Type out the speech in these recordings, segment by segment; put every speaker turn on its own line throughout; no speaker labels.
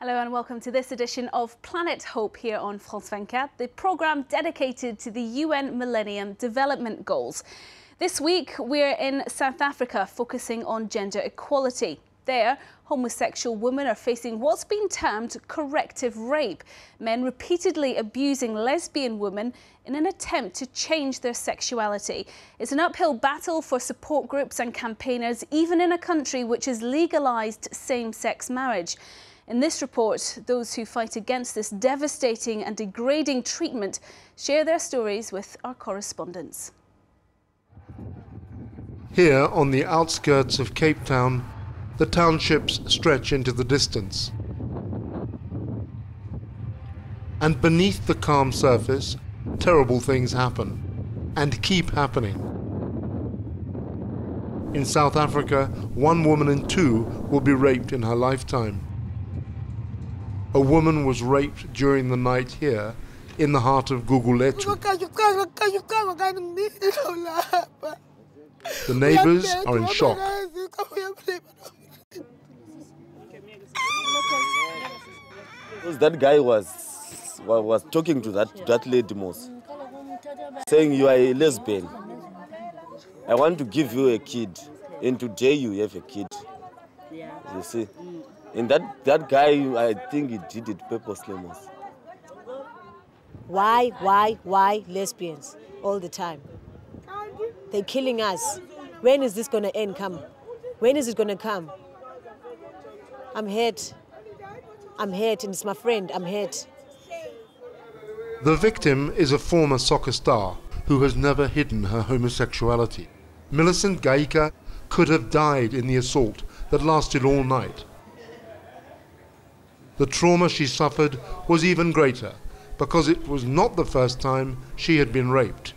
Hello and welcome to this edition of Planet Hope here on France 24, the programme dedicated to the UN Millennium Development Goals. This week we're in South Africa focusing on gender equality. There, homosexual women are facing what's been termed corrective rape, men repeatedly abusing lesbian women in an attempt to change their sexuality. It's an uphill battle for support groups and campaigners, even in a country which has legalised same-sex marriage. In this report, those who fight against this devastating and degrading treatment share their stories with our correspondents.
Here, on the outskirts of Cape Town, the townships stretch into the distance. And beneath the calm surface, terrible things happen, and keep happening. In South Africa, 1 woman in 2 will be raped in her lifetime. A woman was raped during the night here, in the heart of Gugulethu. The neighbours are in shock.
That guy was talking to that lady most, saying you are a lesbian. I want to give you a kid, and today you have a kid. You see, and that guy, I think he did it purposely most.
Why lesbians all the time? They're killing us. When is this going to end? When is it going to come? I'm hurt, and it's my friend, I'm hurt.
The victim is a former soccer star who has never hidden her homosexuality. Millicent Gaika could have died in the assault that lasted all night. The trauma she suffered was even greater because it was not the first time she had been raped.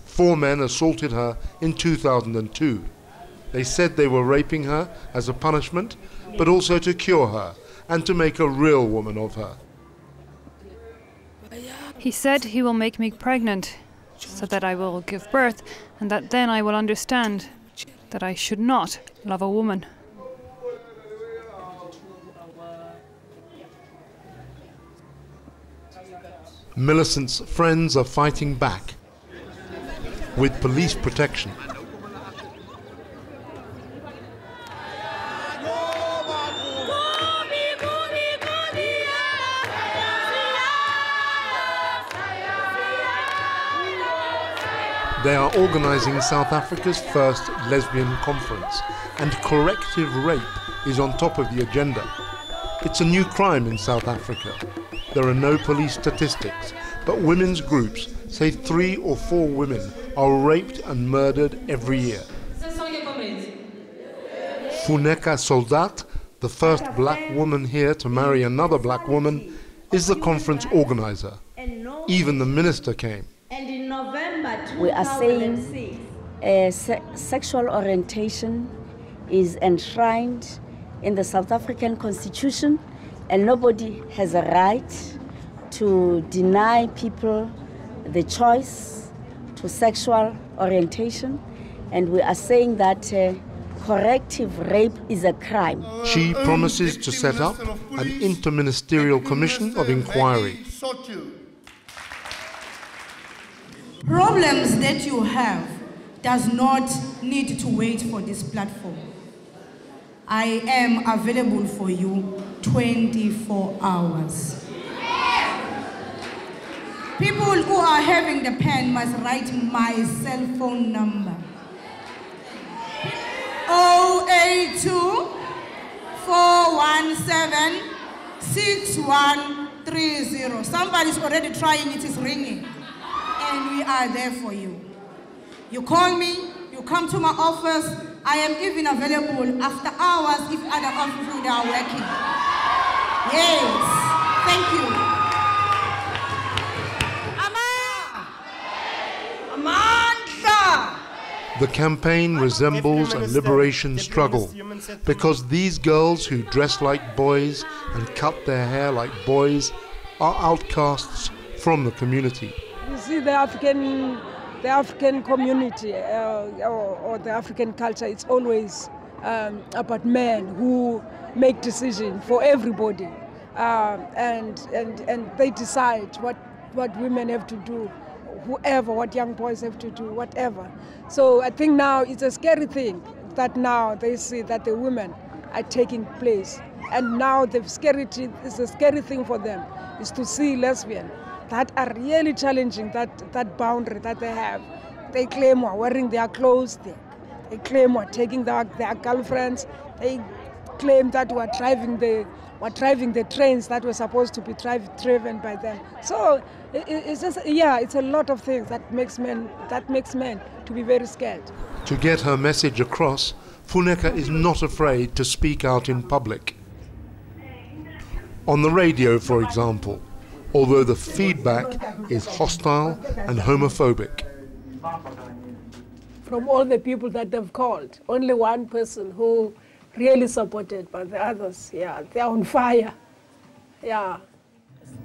4 men assaulted her in 2002. They said they were raping her as a punishment, but also to cure her and to make a real woman of her.
He said he will make me pregnant, so that I will give birth, and that then I will understand that I should not love a woman.
Millicent's friends are fighting back with police protection. They are organising South Africa's first lesbian conference, and corrective rape is on top of the agenda. It's a new crime in South Africa. There are no police statistics, but women's groups say 3 or 4 women are raped and murdered every year. Funeka Soldat, the first black woman here to marry another black woman, is the conference organizer. Even the minister came.
We are saying sexual orientation is enshrined in the South African Constitution, and nobody has a right to deny people the choice to sexual orientation. And we are saying that corrective rape is a crime.
She promises to set up an interministerial commission of inquiry.
Problems that you have does not need to wait for this platform. I am available for you 24 hours. People who are having the pen must write my cell phone number. 082 417 6130. Somebody's already trying, it is ringing. And we are there for you. You call me, you come to my office. I am even available after hours if other offices are working. Yes, thank you. Amanda!
The campaign resembles a liberation struggle because these girls who dress like boys and cut their hair like boys are outcasts from the community.
You see, the African community or the African culture, it's always about men who make decisions for everybody. and they decide what women have to do, what young boys have to do, whatever. So I think now it's a scary thing that now they see that the women are taking place. And now the scary thing for them is to see lesbians that are really challenging that boundary that they have. They claim we're wearing their clothes, they claim we're taking their girlfriends, they claim that we're driving the trains that were supposed to be driven by them. So it's just, yeah, it's a lot of things that makes men to be very scared.
To get her message across, Funeka is not afraid to speak out in public. On the radio, for example, although the feedback is hostile and homophobic.
From all the people that they've called, only one person who really supported, but the others, yeah, they're on fire. Yeah.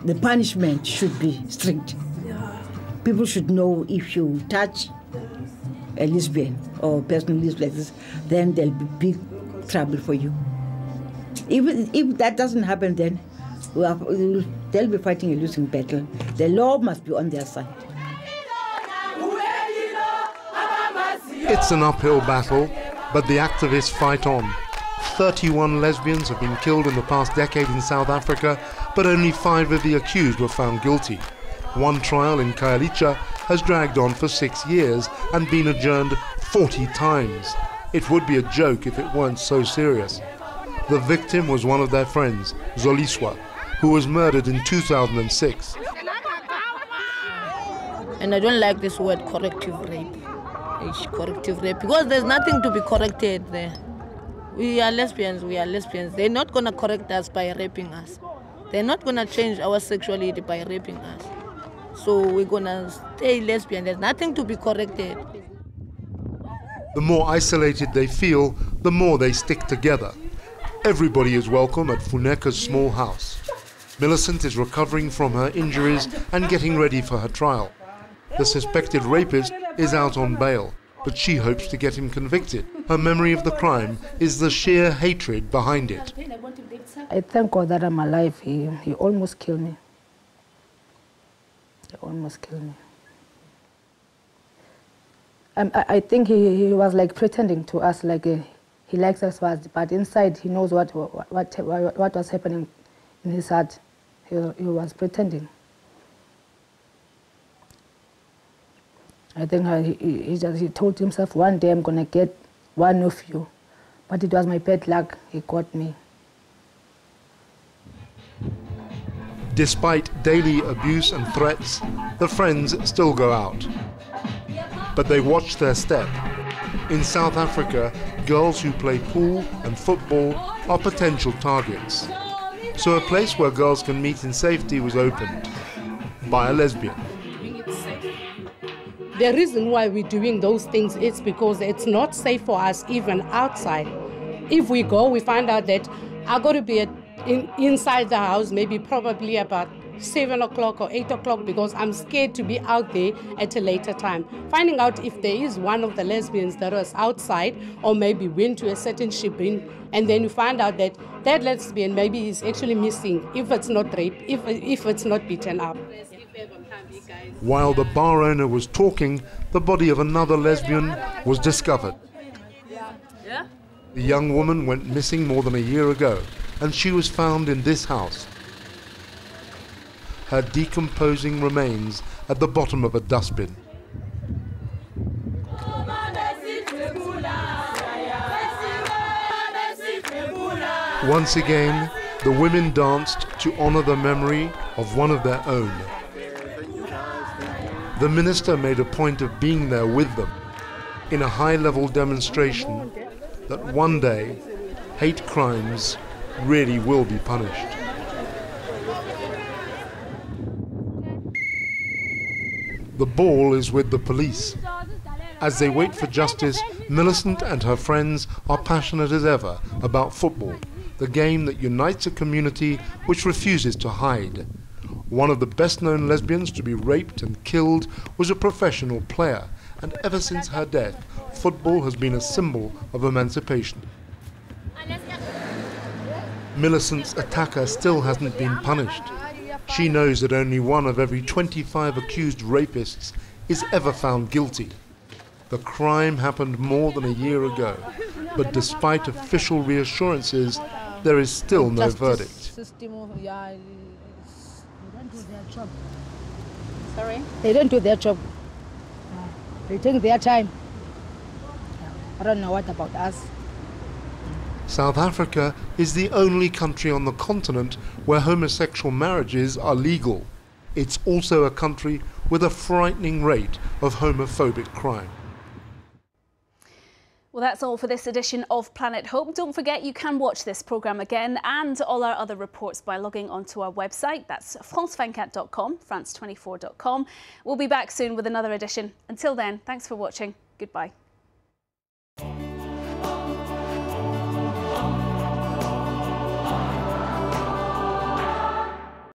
The punishment should be strict.
Yeah.
People should know if you touch a lesbian or a person who lives like this, then there'll be big trouble for you. If that doesn't happen, then they'll be fighting a losing battle. The law must be on their side.
It's an uphill battle, but the activists fight on. 31 lesbians have been killed in the past decade in South Africa, but only 5 of the accused were found guilty. One trial in Khayelitsha has dragged on for 6 years and been adjourned 40 times. It would be a joke if it weren't so serious. The victim was one of their friends, Zoliswa, who was murdered in 2006.
And I don't like this word corrective rape. It's corrective rape because there's nothing to be corrected there. We are lesbians. They're not going to correct us by raping us. They're not going to change our sexuality by raping us. So we're going to stay lesbian. There's nothing to be corrected.
The more isolated they feel, the more they stick together. Everybody is welcome at Funeka's small house. Millicent is recovering from her injuries and getting ready for her trial. The suspected rapist is out on bail, but she hopes to get him convicted. Her memory of the crime is the sheer hatred behind it.
I thank God that I'm alive. He almost killed me. He almost killed me. I think he was like pretending to us like he likes us, but inside he knows what was happening in his heart. He was pretending. I think he told himself, one day I'm going to get one of you. But it was my bad luck, he got me.
Despite daily abuse and threats, the friends still go out. But they watch their step. In South Africa, girls who play pool and football are potential targets. So a place where girls can meet in safety was opened by a lesbian.
The reason why we're doing those things is because it's not safe for us even outside. If we go, we find out that I got to be inside the house, maybe probably about 7 o'clock or 8 o'clock because I'm scared to be out there at a later time. Finding out if there is one of the lesbians that was outside or maybe went to a certain shipping, and then you find out that that lesbian maybe is actually missing if it's not raped, if it's not beaten up.
While the bar owner was talking, the body of another lesbian was discovered. The young woman went missing more than a year ago, and she was found in this house. Her decomposing remains at the bottom of a dustbin. Once again, the women danced to honor the memory of one of their own. The minister made a point of being there with them in a high-level demonstration that one day hate crimes really will be punished. The ball is with the police. As they wait for justice, Millicent and her friends are passionate as ever about football, the game that unites a community which refuses to hide. One of the best-known lesbians to be raped and killed was a professional player, and ever since her death, football has been a symbol of emancipation. Millicent's attacker still hasn't been punished. She knows that only one of every 25 accused rapists is ever found guilty. The crime happened more than a year ago, but despite official reassurances, there is still no verdict.
Sorry? They don't do their job. They take their time. I don't know what about us.
South Africa is the only country on the continent where homosexual marriages are legal. It's also a country with a frightening rate of homophobic crime.
Well, that's all for this edition of Planet Hope. Don't forget you can watch this programme again and all our other reports by logging onto our website. That's france24.com, france24.com. We'll be back soon with another edition. Until then, thanks for watching. Goodbye.